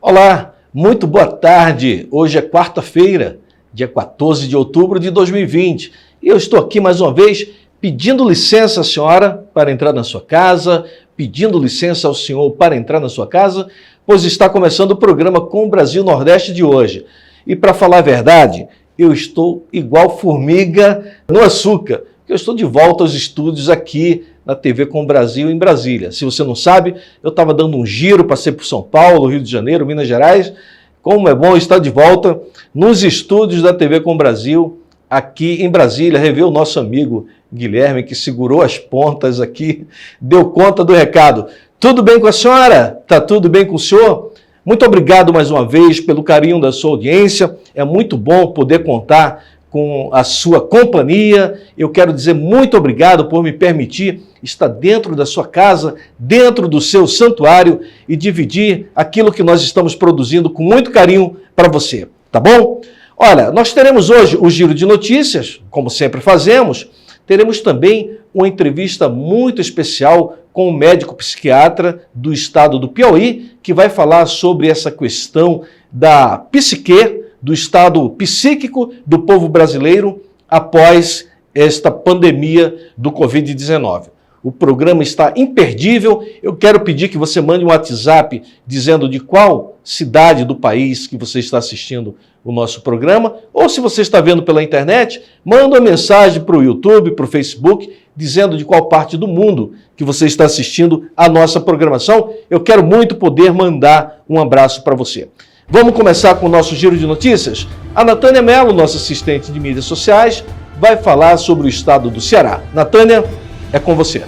Olá, muito boa tarde. Hoje é quarta-feira, dia 14 de outubro de 2020. E eu estou aqui mais uma vez pedindo licença à senhora para entrar na sua casa, pedindo licença ao senhor para entrar na sua casa, pois está começando o programa Com o Brasil Nordeste de hoje. E para falar a verdade, eu estou igual formiga no açúcar, porque eu estou de volta aos estúdios aqui na TV Com o Brasil em Brasília. Se você não sabe, eu estava dando um giro, passei por São Paulo, Rio de Janeiro, Minas Gerais. Como é bom estar de volta nos estúdios da TV Com o Brasil, aqui em Brasília, rever o nosso amigo Guilherme, que segurou as pontas aqui, deu conta do recado. Tudo bem com a senhora? Tá tudo bem com o senhor? Muito obrigado mais uma vez pelo carinho da sua audiência. É muito bom poder contar com a sua companhia. Eu quero dizer muito obrigado por me permitir estar dentro da sua casa, dentro do seu santuário e dividir aquilo que nós estamos produzindo com muito carinho para você, tá bom? Olha, nós teremos hoje o Giro de Notícias, como sempre fazemos. Teremos também uma entrevista muito especial com o médico psiquiatra do estado do Piauí, que vai falar sobre essa questão da psique, do estado psíquico do povo brasileiro após esta pandemia do Covid-19. O programa está imperdível. Eu quero pedir que você mande um WhatsApp dizendo de qual cidade do país que você está assistindo o nosso programa, ou se você está vendo pela internet, manda uma mensagem para o YouTube, para o Facebook, dizendo de qual parte do mundo que você está assistindo a nossa programação. Eu quero muito poder mandar um abraço para você. Vamos começar com o nosso Giro de Notícias? A Natânia Mello, nossa assistente de mídias sociais, vai falar sobre o estado do Ceará. Natânia, é com você.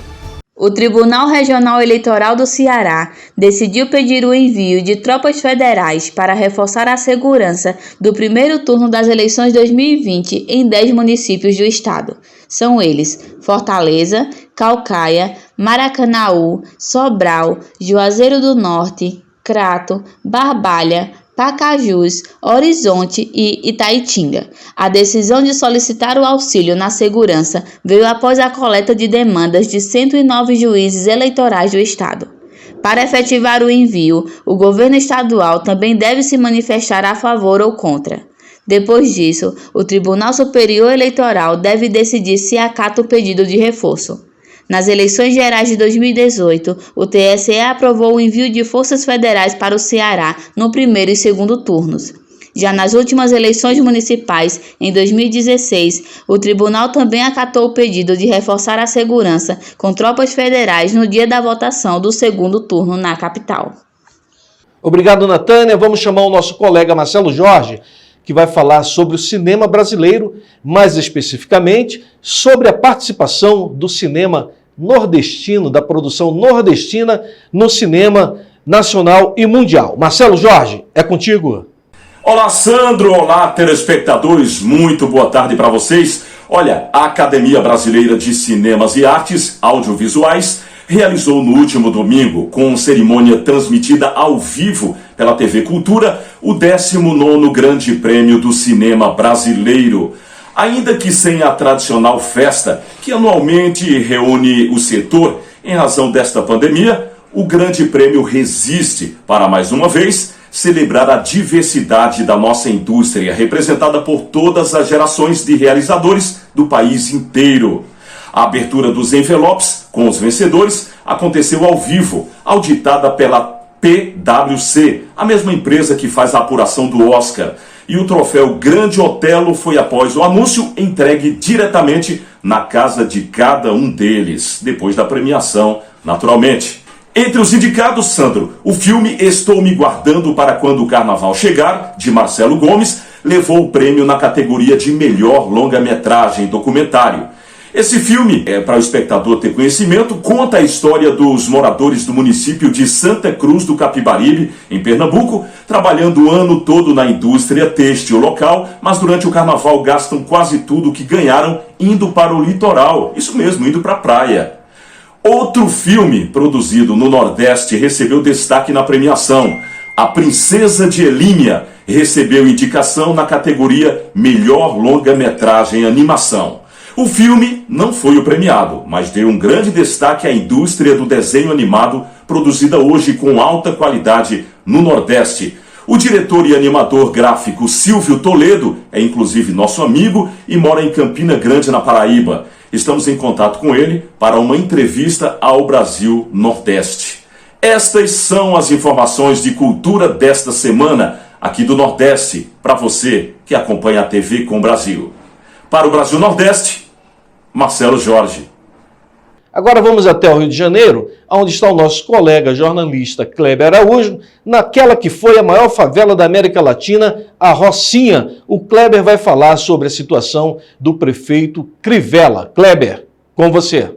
O Tribunal Regional Eleitoral do Ceará decidiu pedir o envio de tropas federais para reforçar a segurança do primeiro turno das eleições 2020 em 10 municípios do estado. São eles: Fortaleza, Caucaia, Maracanaú, Sobral, Juazeiro do Norte, Crato, Barbalha, Pacajus, Horizonte e Itaitinga. A decisão de solicitar o auxílio na segurança veio após a coleta de demandas de 109 juízes eleitorais do estado. Para efetivar o envio, o governo estadual também deve se manifestar a favor ou contra. Depois disso, o Tribunal Superior Eleitoral deve decidir se acata o pedido de reforço. Nas eleições gerais de 2018, o TSE aprovou o envio de forças federais para o Ceará no primeiro e segundo turnos. Já nas últimas eleições municipais, em 2016, o tribunal também acatou o pedido de reforçar a segurança com tropas federais no dia da votação do segundo turno na capital. Obrigado, Natânia. Vamos chamar o nosso colega Marcelo Jorge, que vai falar sobre o cinema brasileiro, mais especificamente sobre a participação do cinema nordestino, da produção nordestina no cinema nacional e mundial. Marcelo Jorge, é contigo. Olá, Sandro. Olá, telespectadores. Muito boa tarde para vocês. Olha, a Academia Brasileira de Cinemas e Artes Audiovisuais realizou no último domingo, com cerimônia transmitida ao vivo pela TV Cultura, o 19º Grande Prêmio do Cinema Brasileiro. Ainda que sem a tradicional festa, que anualmente reúne o setor em razão desta pandemia, o Grande Prêmio resiste para, mais uma vez, celebrar a diversidade da nossa indústria, representada por todas as gerações de realizadores do país inteiro. A abertura dos envelopes com os vencedores aconteceu ao vivo, auditada pela PwC, a mesma empresa que faz a apuração do Oscar. E o troféu Grande Otelo foi, após o anúncio, entregue diretamente na casa de cada um deles, depois da premiação, naturalmente. Entre os indicados, Sandro, o filme Estou Me Guardando para Quando o Carnaval Chegar, de Marcelo Gomes, levou o prêmio na categoria de melhor longa-metragem documentário. Esse filme, para o espectador ter conhecimento, conta a história dos moradores do município de Santa Cruz do Capibaribe, em Pernambuco, trabalhando o ano todo na indústria têxtil local, mas durante o carnaval gastam quase tudo o que ganharam indo para o litoral, isso mesmo, indo para a praia. Outro filme produzido no Nordeste recebeu destaque na premiação. A Princesa de Elínia recebeu indicação na categoria Melhor Longa-Metragem Animação. O filme não foi o premiado, mas deu um grande destaque à indústria do desenho animado, produzida hoje com alta qualidade no Nordeste. O diretor e animador gráfico Silvio Toledo é inclusive nosso amigo e mora em Campina Grande, na Paraíba. Estamos em contato com ele para uma entrevista ao Brasil Nordeste. Estas são as informações de cultura desta semana, aqui do Nordeste, para você que acompanha a TV Com Brasil. Para o Brasil Nordeste, Marcelo Jorge. Agora vamos até o Rio de Janeiro, onde está o nosso colega jornalista Kleber Araújo, naquela que foi a maior favela da América Latina, a Rocinha. O Kleber vai falar sobre a situação do prefeito Crivella. Kleber, com você.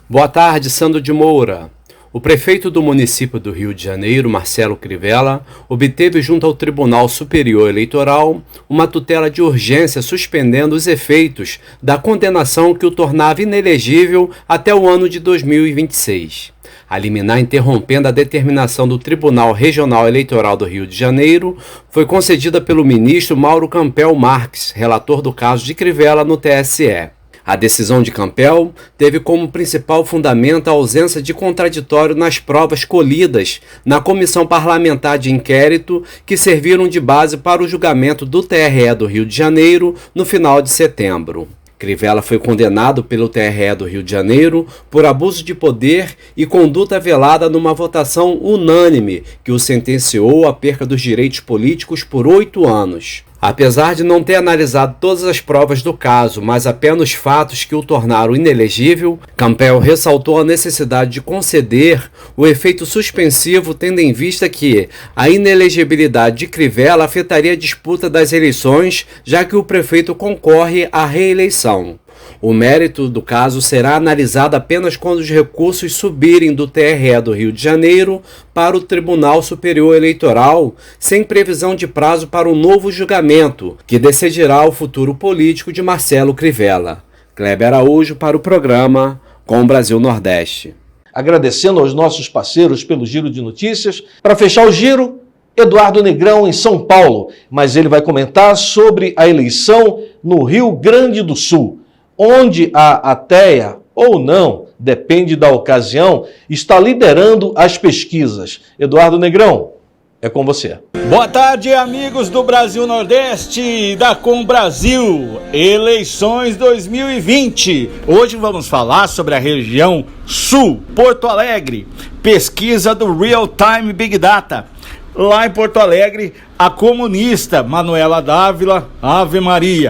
Boa tarde, Sandro de Moura. O prefeito do município do Rio de Janeiro, Marcelo Crivella, obteve junto ao Tribunal Superior Eleitoral uma tutela de urgência suspendendo os efeitos da condenação que o tornava inelegível até o ano de 2026. A liminar interrompendo a determinação do Tribunal Regional Eleitoral do Rio de Janeiro foi concedida pelo ministro Mauro Campbell Marques, relator do caso de Crivella no TSE. A decisão de Campbell teve como principal fundamento a ausência de contraditório nas provas colhidas na Comissão Parlamentar de Inquérito que serviram de base para o julgamento do TRE do Rio de Janeiro no final de setembro. Crivella foi condenado pelo TRE do Rio de Janeiro por abuso de poder e conduta velada numa votação unânime que o sentenciou à perca dos direitos políticos por 8 anos. Apesar de não ter analisado todas as provas do caso, mas apenas fatos que o tornaram inelegível, Campbell ressaltou a necessidade de conceder o efeito suspensivo, tendo em vista que a inelegibilidade de Crivella afetaria a disputa das eleições, já que o prefeito concorre à reeleição. O mérito do caso será analisado apenas quando os recursos subirem do TRE do Rio de Janeiro para o Tribunal Superior Eleitoral, sem previsão de prazo para um novo julgamento, que decidirá o futuro político de Marcelo Crivella. Kleber Araújo para o programa Com Brasil Nordeste. Agradecendo aos nossos parceiros pelo Giro de Notícias. Para fechar o giro, Eduardo Negrão em São Paulo, mas ele vai comentar sobre a eleição no Rio Grande do Sul, onde a ateia, ou não, depende da ocasião, está liderando as pesquisas. Eduardo Negrão, é com você. Boa tarde, amigos do Brasil Nordeste, da Com Brasil, eleições 2020. Hoje vamos falar sobre a região Sul, Porto Alegre, pesquisa do Real Time Big Data. Lá em Porto Alegre, a comunista Manuela Dávila, Ave Maria,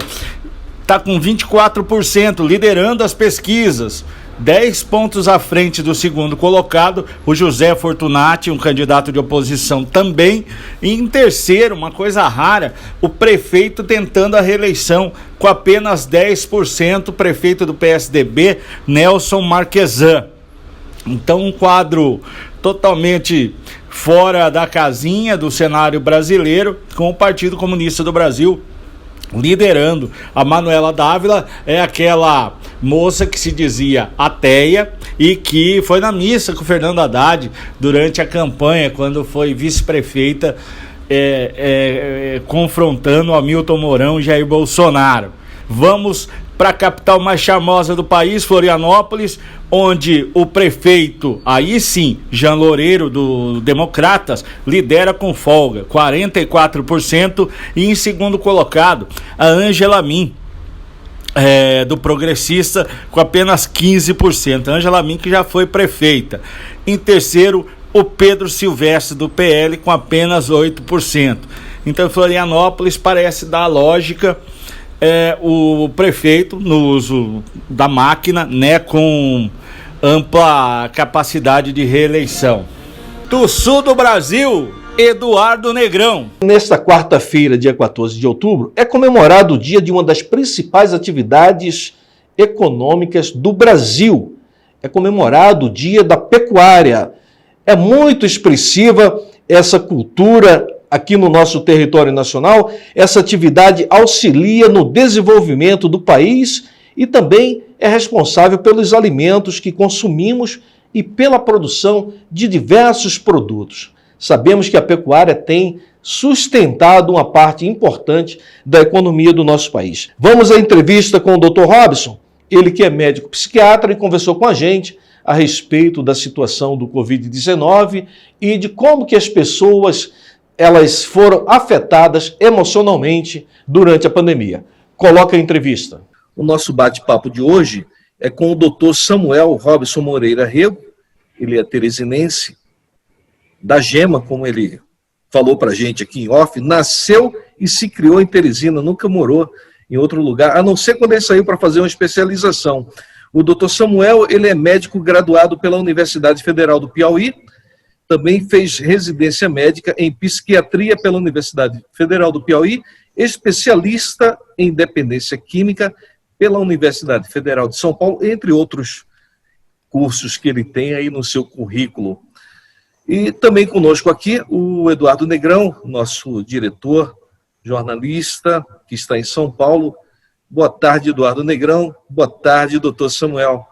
está com 24%, liderando as pesquisas, 10 pontos à frente do segundo colocado, o José Fortunati, um candidato de oposição também, e em terceiro, uma coisa rara, o prefeito tentando a reeleição com apenas 10%, o prefeito do PSDB, Nelson Marquesan. Então um quadro totalmente fora da casinha do cenário brasileiro, com o Partido Comunista do Brasil liderando. A Manuela Dávila é aquela moça que se dizia ateia e que foi na missa com o Fernando Haddad durante a campanha, quando foi vice-prefeita, confrontando Hamilton Mourão e Jair Bolsonaro. Vamos para a capital mais charmosa do país, Florianópolis, onde o prefeito, aí sim, Jean Loureiro, do Democratas, lidera com folga, 44%, e em segundo colocado, a Ângela Min, do Progressista, com apenas 15%. Ângela Min, que já foi prefeita. Em terceiro, o Pedro Silvestre, do PL, com apenas 8%. Então, Florianópolis parece dar a lógica, o prefeito no uso da máquina, né, com ampla capacidade de reeleição. Do sul do Brasil, Eduardo Negrão. Nesta quarta-feira, dia 14 de outubro, é comemorado o dia de uma das principais atividades econômicas do Brasil. É comemorado o dia da pecuária. É muito expressiva essa cultura aqui no nosso território nacional. Essa atividade auxilia no desenvolvimento do país e também é responsável pelos alimentos que consumimos e pela produção de diversos produtos. Sabemos que a pecuária tem sustentado uma parte importante da economia do nosso país. Vamos à entrevista com o Dr. Robson, ele que é médico psiquiatra e conversou com a gente a respeito da situação do Covid-19 e de como que as pessoas elas foram afetadas emocionalmente durante a pandemia. Coloca a entrevista. O nosso bate-papo de hoje é com o Dr. Samuel Robson Moreira Rego. Ele é teresinense, da Gema, como ele falou para a gente aqui em off, nasceu e se criou em Teresina, nunca morou em outro lugar, a não ser quando ele saiu para fazer uma especialização. O Dr. Samuel, ele é médico graduado pela Universidade Federal do Piauí, também fez residência médica em psiquiatria pela Universidade Federal do Piauí, especialista em dependência química pela Universidade Federal de São Paulo, entre outros cursos que ele tem aí no seu currículo. E também conosco aqui o Eduardo Negrão, nosso diretor, jornalista, que está em São Paulo. Boa tarde, Eduardo Negrão. Boa tarde, doutor Samuel.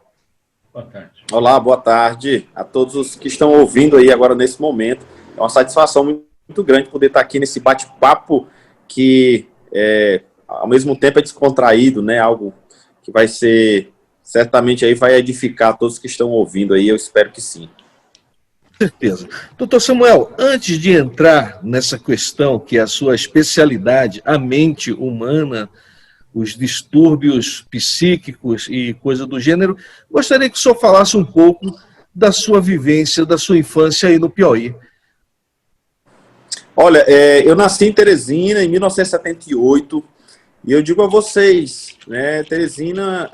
Boa tarde. Olá, boa tarde a todos os que estão ouvindo aí agora nesse momento. É uma satisfação muito grande poder estar aqui nesse bate-papo que, ao mesmo tempo, é descontraído, né? Algo que vai ser, certamente, aí vai edificar todos que estão ouvindo aí, eu espero que sim. Certeza. Doutor Samuel, antes de entrar nessa questão que é a sua especialidade, a mente humana, os distúrbios psíquicos e coisa do gênero, gostaria que o senhor falasse um pouco da sua vivência, da sua infância aí no Piauí. Olha, eu nasci em Teresina em 1978 e eu digo a vocês, né, Teresina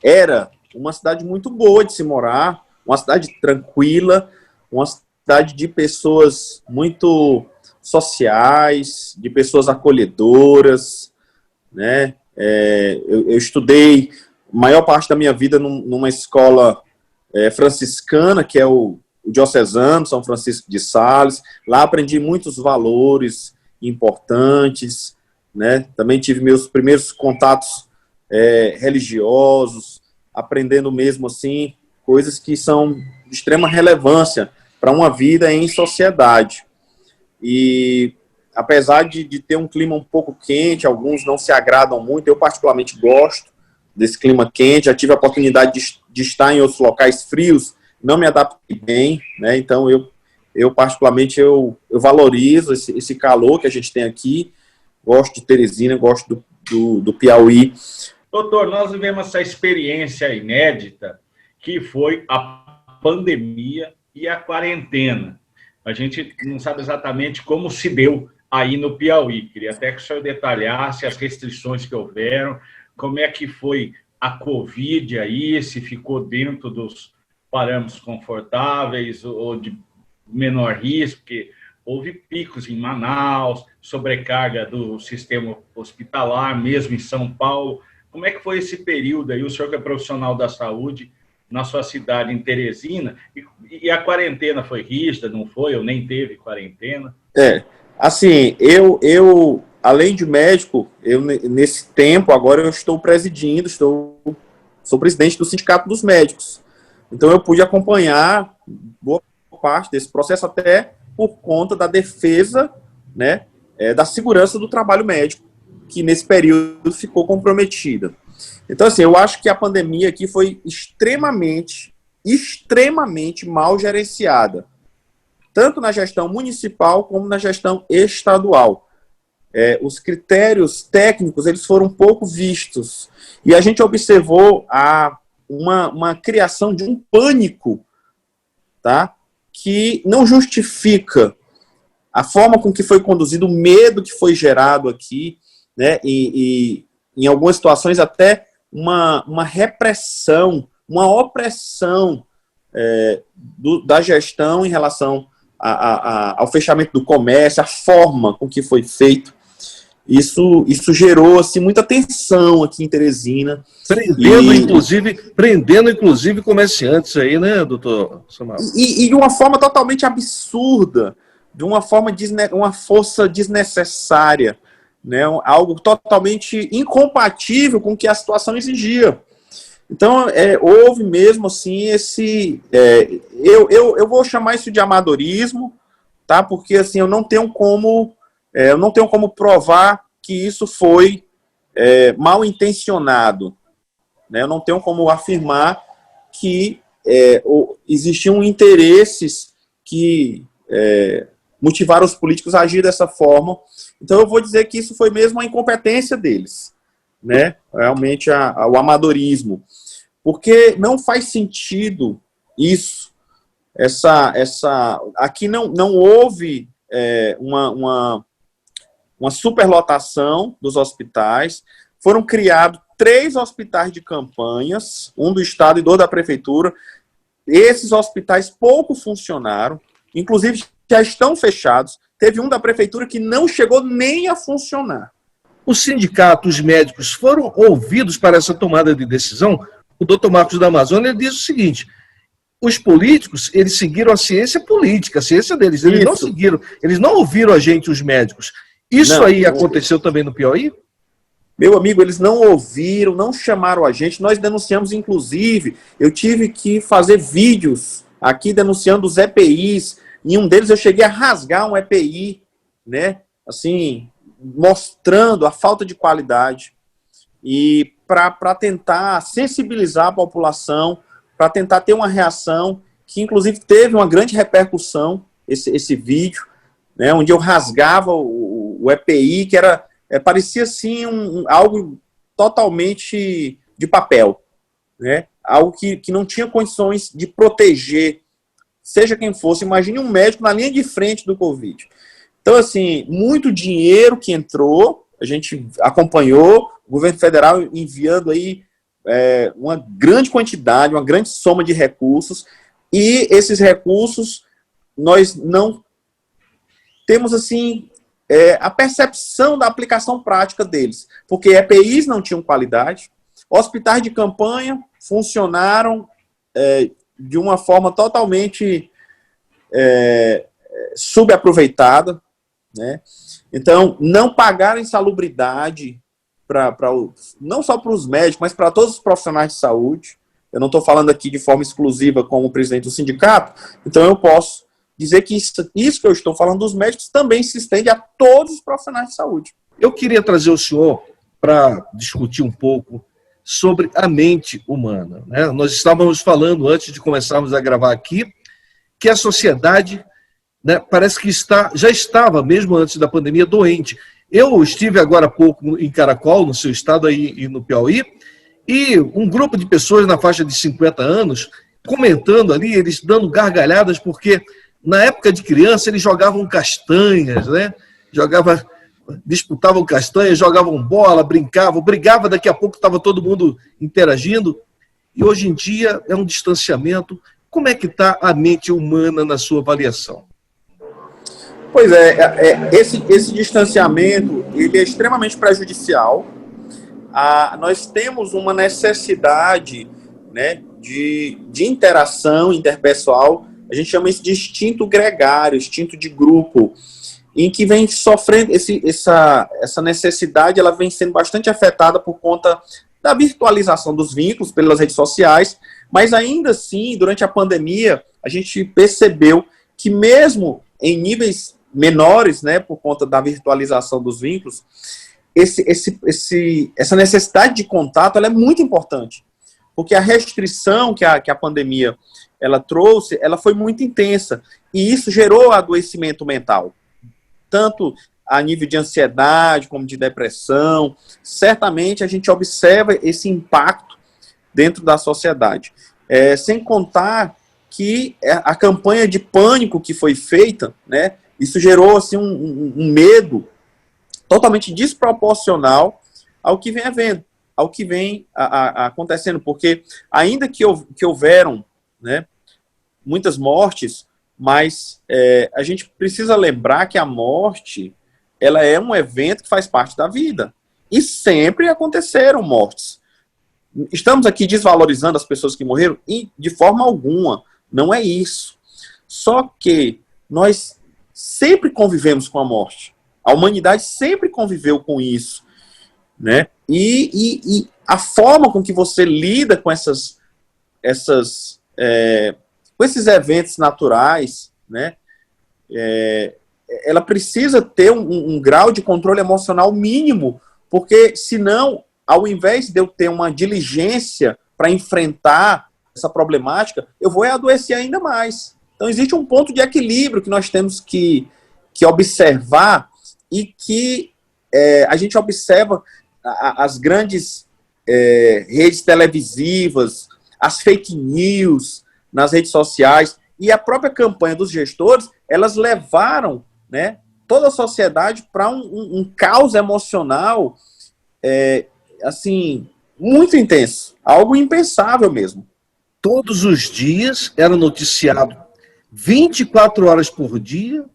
era uma cidade muito boa de se morar, uma cidade tranquila, uma cidade de pessoas muito sociais, de pessoas acolhedoras, né? Eu estudei a maior parte da minha vida numa escola franciscana, que é o Diocesano, São Francisco de Sales. Lá aprendi muitos valores importantes, né? Também tive meus primeiros contatos religiosos, aprendendo mesmo assim coisas que são de extrema relevância para uma vida em sociedade. E apesar de ter um clima um pouco quente, alguns não se agradam muito, eu particularmente gosto desse clima quente, já tive a oportunidade de estar em outros locais frios, não me adaptei bem, né? Então eu particularmente eu valorizo esse calor que a gente tem aqui, gosto de Teresina, gosto do Piauí. Doutor, nós vivemos essa experiência inédita que foi a pandemia e a quarentena. A gente não sabe exatamente como se deu aí no Piauí. Queria até que o senhor detalhasse as restrições que houveram, como é que foi a Covid aí, se ficou dentro dos parâmetros confortáveis ou de menor risco, porque houve picos em Manaus, sobrecarga do sistema hospitalar, mesmo em São Paulo. Como é que foi esse período aí, o senhor que é profissional da saúde, na sua cidade, em Teresina, e a quarentena foi rígida, não foi? Ou nem teve quarentena? Assim, eu além de médico, nesse tempo, agora eu estou presidindo, sou presidente do Sindicato dos Médicos. Então eu pude acompanhar boa parte desse processo, até por conta da defesa, né, da segurança do trabalho médico, que nesse período ficou comprometida. Então, assim, eu acho que a pandemia aqui foi extremamente mal gerenciada, tanto na gestão municipal como na gestão estadual. Os critérios técnicos, eles foram pouco vistos, e a gente observou uma criação de um pânico, tá, que não justifica a forma com que foi conduzido, o medo que foi gerado aqui, né, e em algumas situações até uma repressão, uma opressão da gestão em relação ao fechamento do comércio, a forma com que foi feito. Isso gerou assim, muita tensão aqui em Teresina. Prendendo, inclusive, comerciantes aí, né, doutor Samuel? E de uma forma totalmente absurda, de uma força desnecessária, né, algo totalmente incompatível com o que a situação exigia. Então, houve mesmo assim eu vou chamar isso de amadorismo, tá? Porque assim eu não tenho como provar que isso foi mal intencionado, né? Eu não tenho como afirmar que existiam interesses que motivaram os políticos a agir dessa forma. Então eu vou dizer que isso foi mesmo a incompetência deles, né? Realmente o amadorismo. Porque não faz sentido isso. Aqui não houve uma superlotação dos hospitais. Foram criados 3 hospitais de campanhas, um do Estado e 2 da Prefeitura. Esses hospitais pouco funcionaram, inclusive já estão fechados. Teve um da Prefeitura que não chegou nem a funcionar. Os sindicatos médicos foram ouvidos para essa tomada de decisão? O doutor Marcos da Amazônia diz o seguinte: os políticos, eles seguiram a ciência política, a ciência deles, eles não ouviram a gente, os médicos. Isso não, aí aconteceu também no Piauí? Meu amigo, eles não ouviram, não chamaram a gente, nós denunciamos, inclusive, eu tive que fazer vídeos aqui denunciando os EPIs, em um deles eu cheguei a rasgar um EPI, né, assim, mostrando a falta de qualidade, e para tentar sensibilizar a população, para tentar ter uma reação, que inclusive teve uma grande repercussão, esse vídeo, né, onde eu rasgava o EPI, que parecia assim algo totalmente de papel, né? Algo que não tinha condições de proteger, seja quem fosse. Imagine um médico na linha de frente do Covid. Então, assim, muito dinheiro que entrou, a gente acompanhou, o governo federal enviando aí uma grande quantidade, uma grande soma de recursos, e esses recursos nós não temos, assim, a percepção da aplicação prática deles, porque EPIs não tinham qualidade, hospitais de campanha funcionaram de uma forma totalmente subaproveitada, né? Então, não pagaram insalubridade não só para os médicos, mas para todos os profissionais de saúde. Eu não estou falando aqui de forma exclusiva como presidente do sindicato, então eu posso dizer que isso que eu estou falando dos médicos também se estende a todos os profissionais de saúde. Eu queria trazer o senhor para discutir um pouco sobre a mente humana, né? Nós estávamos falando, antes de começarmos a gravar aqui, que a sociedade, né, parece que já estava, mesmo antes da pandemia, doente. Eu estive agora há pouco em Caracol, no seu estado aí e no Piauí, e um grupo de pessoas na faixa de 50 anos, comentando ali, eles dando gargalhadas, porque na época de criança eles jogavam castanhas, né? Disputavam castanhas, jogavam bola, brigava, daqui a pouco estava todo mundo interagindo, e hoje em dia é um distanciamento. Como é que está a mente humana na sua avaliação? Pois esse distanciamento ele é extremamente prejudicial. Nós temos uma necessidade, né, de interação interpessoal, a gente chama isso de instinto gregário, instinto de grupo, em que vem sofrendo essa necessidade, ela vem sendo bastante afetada por conta da virtualização dos vínculos pelas redes sociais, mas ainda assim, durante a pandemia, a gente percebeu que mesmo em níveis menores, né, por conta da virtualização dos vínculos, essa necessidade de contato ela é muito importante, porque a restrição que a pandemia ela trouxe, ela foi muito intensa, e isso gerou adoecimento mental, tanto a nível de ansiedade, como de depressão. Certamente a gente observa esse impacto dentro da sociedade. Sem contar que a campanha de pânico que foi feita, né, isso gerou assim, um medo totalmente desproporcional ao que vem havendo, ao que vem acontecendo, porque ainda que houveram, né, muitas mortes, mas a gente precisa lembrar que a morte ela é um evento que faz parte da vida, e sempre aconteceram mortes. Estamos aqui desvalorizando as pessoas que morreram? E de forma alguma, não é isso. Só que nós sempre convivemos com a morte. A humanidade sempre conviveu com isso, né? E a forma com que você lida com esses eventos naturais, né? Ela precisa ter um grau de controle emocional mínimo, porque senão, ao invés de eu ter uma diligência para enfrentar essa problemática, eu vou adoecer ainda mais. Então existe um ponto de equilíbrio que nós temos que que observar e que a gente observa as grandes redes televisivas, as fake news nas redes sociais e a própria campanha dos gestores, elas levaram, né, toda a sociedade para um caos emocional assim, muito intenso, algo impensável mesmo. Todos os dias era noticiado 24 horas por dia,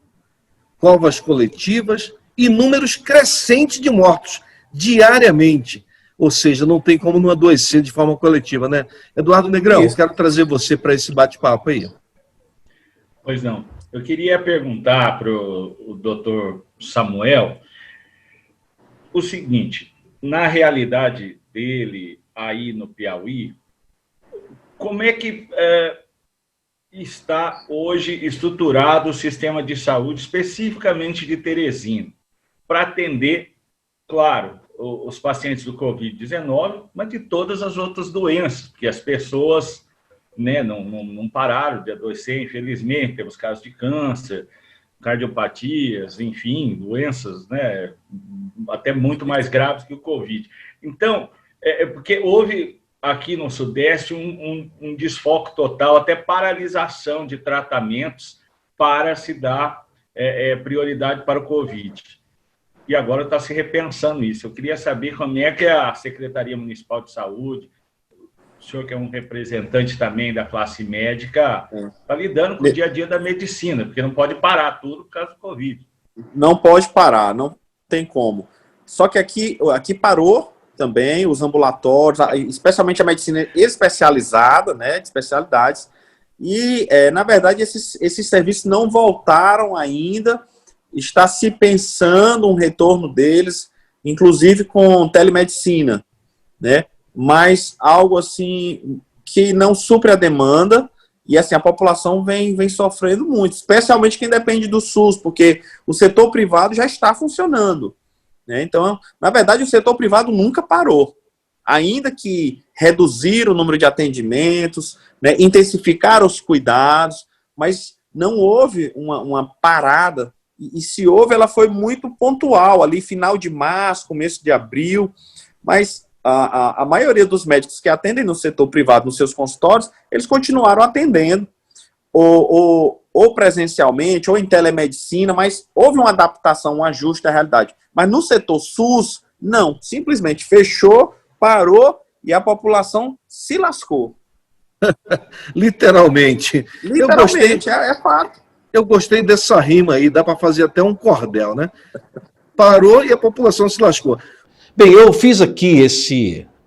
covas coletivas e números crescentes de mortos diariamente. Ou seja, não tem como não adoecer de forma coletiva, né? Eduardo Negrão, eu quero trazer você para esse bate-papo aí. Pois não. Eu queria perguntar para o doutor Samuel o seguinte: na realidade dele aí no Piauí, como é que está hoje estruturado o sistema de saúde, especificamente de Teresina, para atender, claro, os pacientes do Covid-19, mas de todas as outras doenças, porque as pessoas, né, não pararam de adoecer, infelizmente. Temos casos de câncer, cardiopatias, enfim, doenças, né, até muito mais graves que o Covid. Então, porque houve aqui no Sudeste um desfoque total, até paralisação de tratamentos para se dar prioridade para o Covid. E agora está se repensando isso. Eu queria saber como é que a Secretaria Municipal de Saúde, o senhor que é um representante também da classe médica, está lidando com o dia a dia da medicina, porque não pode parar tudo por causa do Covid. Não pode parar, não tem como. Só que aqui parou também os ambulatórios, especialmente a medicina especializada, né, de especialidades, e, na verdade, esses serviços não voltaram ainda. Está se pensando um retorno deles, inclusive com telemedicina, né? Mas algo assim que não supre a demanda, e assim a população vem sofrendo muito, especialmente quem depende do SUS, porque o setor privado já está funcionando, né? Então, na verdade, o setor privado nunca parou, ainda que reduzir o número de atendimentos, né, intensificar os cuidados, mas não houve uma parada. E se houve, ela foi muito pontual, ali final de março, começo de abril, mas a maioria dos médicos que atendem no setor privado, nos seus consultórios, eles continuaram atendendo, ou presencialmente, ou em telemedicina, mas houve uma adaptação, um ajuste da realidade. Mas no setor SUS, não, simplesmente fechou, parou e a população se lascou. Literalmente. Literalmente, é fato. Eu gostei dessa rima aí, dá para fazer até um cordel, né? Parou e a população se lascou. Bem, eu fiz aqui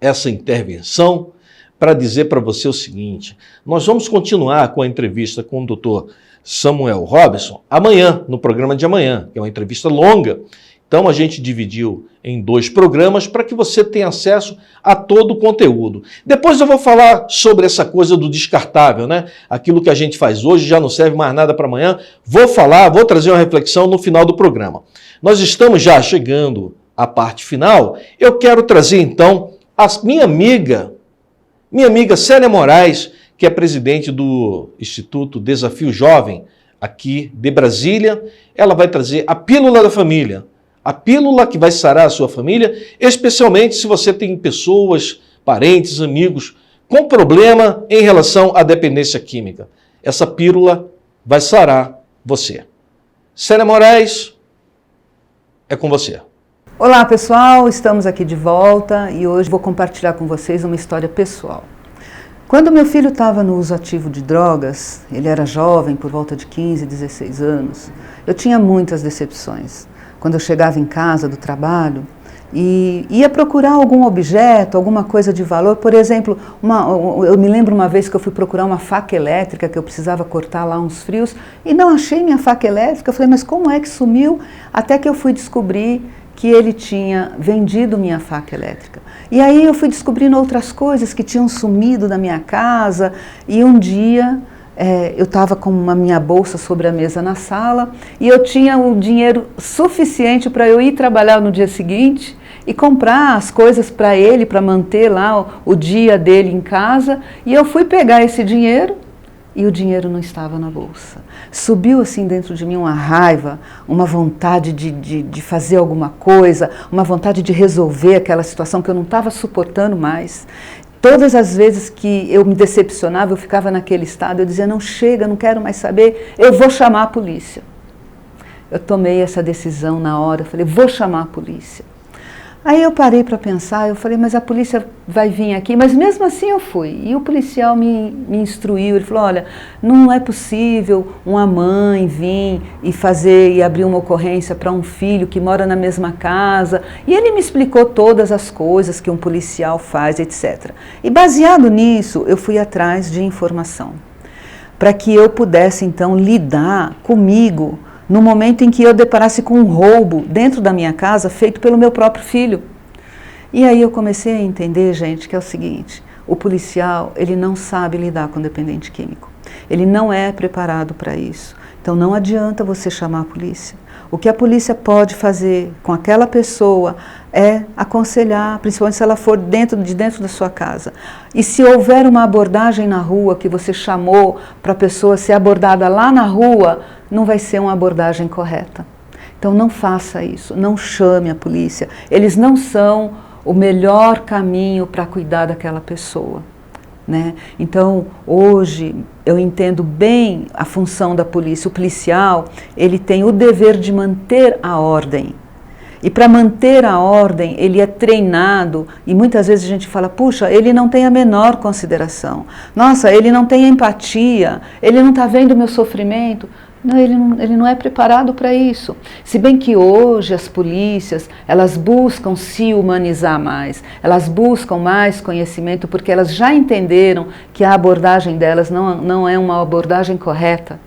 essa intervenção para dizer para você o seguinte: nós vamos continuar com a entrevista com o Dr. Samuel Robson amanhã, no programa de amanhã, que é uma entrevista longa. Então a gente dividiu em 2 programas para que você tenha acesso a todo o conteúdo. Depois eu vou falar sobre essa coisa do descartável, né? Aquilo que a gente faz hoje já não serve mais nada para amanhã. Vou trazer uma reflexão no final do programa. Nós estamos já chegando à parte final. Eu quero trazer então a minha amiga Célia Moraes, que é presidente do Instituto Desafio Jovem, aqui de Brasília. Ela vai trazer a Pílula da Família. A pílula que vai sarar a sua família, especialmente se você tem pessoas, parentes, amigos, com problema em relação à dependência química. Essa pílula vai sarar você. Célia Moraes, é com você. Olá pessoal, estamos aqui de volta e hoje vou compartilhar com vocês uma história pessoal. Quando meu filho estava no uso ativo de drogas, ele era jovem, por volta de 15, 16 anos, eu tinha muitas decepções. Quando eu chegava em casa do trabalho e ia procurar algum objeto, alguma coisa de valor, por exemplo, eu me lembro uma vez que eu fui procurar uma faca elétrica, que eu precisava cortar lá uns frios, e não achei minha faca elétrica. Eu falei, mas como é que sumiu? Até que eu fui descobrir que ele tinha vendido minha faca elétrica. E aí eu fui descobrindo outras coisas que tinham sumido da minha casa, e um dia eu estava com a minha bolsa sobre a mesa na sala e eu tinha o dinheiro suficiente para eu ir trabalhar no dia seguinte e comprar as coisas para ele, para manter lá o dia dele em casa. E eu fui pegar esse dinheiro, e o dinheiro não estava na bolsa. Subiu assim dentro de mim uma raiva, uma vontade de fazer alguma coisa, uma vontade de resolver aquela situação que eu não estava suportando mais. Todas as vezes que eu me decepcionava, eu ficava naquele estado, eu dizia, não chega, não quero mais saber, eu vou chamar a polícia. Eu tomei essa decisão na hora, eu falei, vou chamar a polícia. Aí eu parei para pensar, eu falei, mas a polícia vai vir aqui, mas mesmo assim eu fui. E o policial me instruiu, ele falou, olha, não é possível uma mãe vir e abrir uma ocorrência para um filho que mora na mesma casa. E ele me explicou todas as coisas que um policial faz, etc. E baseado nisso, eu fui atrás de informação, para que eu pudesse então lidar comigo no momento em que eu deparasse com um roubo dentro da minha casa feito pelo meu próprio filho. E aí eu comecei a entender, gente, que é o seguinte, o policial, ele não sabe lidar com dependente químico. Ele não é preparado para isso. Então não adianta você chamar a polícia. O que a polícia pode fazer com aquela pessoa é aconselhar, principalmente se ela for dentro da sua casa. E se houver uma abordagem na rua que você chamou para a pessoa ser abordada lá na rua, não vai ser uma abordagem correta. Então não faça isso, não chame a polícia. Eles não são o melhor caminho para cuidar daquela pessoa, né? Então hoje eu entendo bem a função da polícia. O policial, ele tem o dever de manter a ordem. E para manter a ordem, ele é treinado, e muitas vezes a gente fala, puxa, ele não tem a menor consideração. Nossa, ele não tem empatia, ele não está vendo o meu sofrimento. Não, ele não é preparado para isso. Se bem que hoje as polícias, elas buscam se humanizar mais, elas buscam mais conhecimento, porque elas já entenderam que a abordagem delas não é uma abordagem correta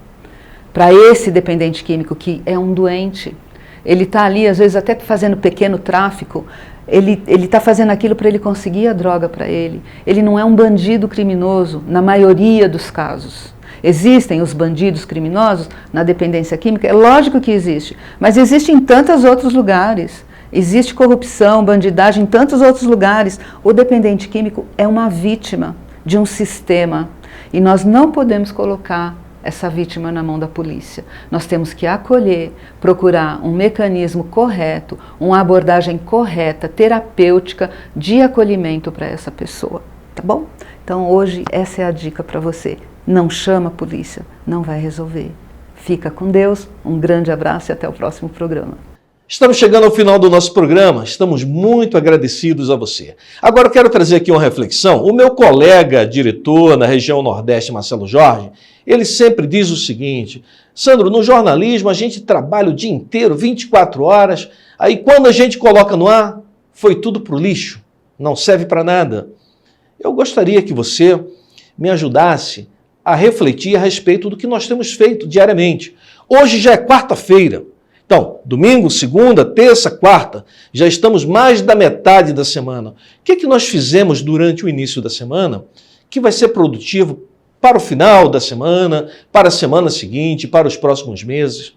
para esse dependente químico, que é um doente. Ele está ali, às vezes, até fazendo pequeno tráfico, ele está fazendo aquilo para ele conseguir a droga para ele. Ele não é um bandido criminoso, na maioria dos casos. Existem os bandidos criminosos na dependência química? É lógico que existe, mas existe em tantos outros lugares. Existe corrupção, bandidagem em tantos outros lugares. O dependente químico é uma vítima de um sistema e nós não podemos colocar essa vítima na mão da polícia. Nós temos que acolher, procurar um mecanismo correto, uma abordagem correta, terapêutica, de acolhimento para essa pessoa, tá bom? Então hoje essa é a dica para você. Não chama a polícia, não vai resolver. Fica com Deus, um grande abraço e até o próximo programa. Estamos chegando ao final do nosso programa, estamos muito agradecidos a você. Agora eu quero trazer aqui uma reflexão. O meu colega diretor na região Nordeste, Marcelo Jorge, ele sempre diz o seguinte, Sandro, no jornalismo a gente trabalha o dia inteiro, 24 horas, aí quando a gente coloca no ar, foi tudo para o lixo, não serve para nada. Eu gostaria que você me ajudasse a refletir a respeito do que nós temos feito diariamente. Hoje já é quarta-feira. Então, domingo, segunda, terça, quarta, já estamos mais da metade da semana. O que nós fizemos durante o início da semana que vai ser produtivo para o final da semana, para a semana seguinte, para os próximos meses?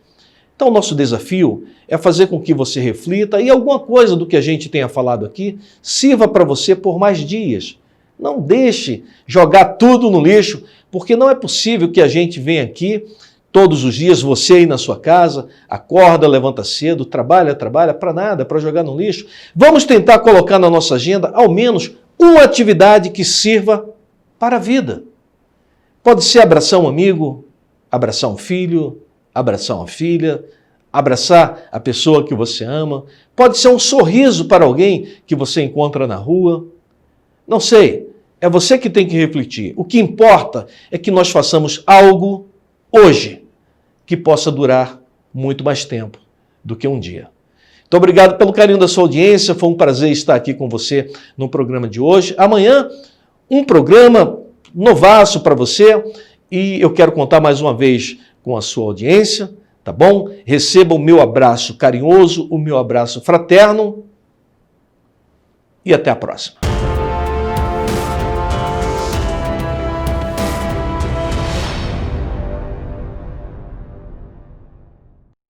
Então, o nosso desafio é fazer com que você reflita e alguma coisa do que a gente tenha falado aqui sirva para você por mais dias. Não deixe jogar tudo no lixo, porque não é possível que a gente venha aqui todos os dias, você aí na sua casa, acorda, levanta cedo, trabalha para nada, para jogar no lixo. Vamos tentar colocar na nossa agenda ao menos uma atividade que sirva para a vida. Pode ser abraçar um amigo, abraçar um filho, abraçar uma filha, abraçar a pessoa que você ama. Pode ser um sorriso para alguém que você encontra na rua. Não sei, é você que tem que refletir. O que importa é que nós façamos algo hoje que possa durar muito mais tempo do que um dia. Muito obrigado pelo carinho da sua audiência, foi um prazer estar aqui com você no programa de hoje. Amanhã, um programa novaço para você e eu quero contar mais uma vez com a sua audiência, tá bom? Receba o meu abraço carinhoso, o meu abraço fraterno e até a próxima.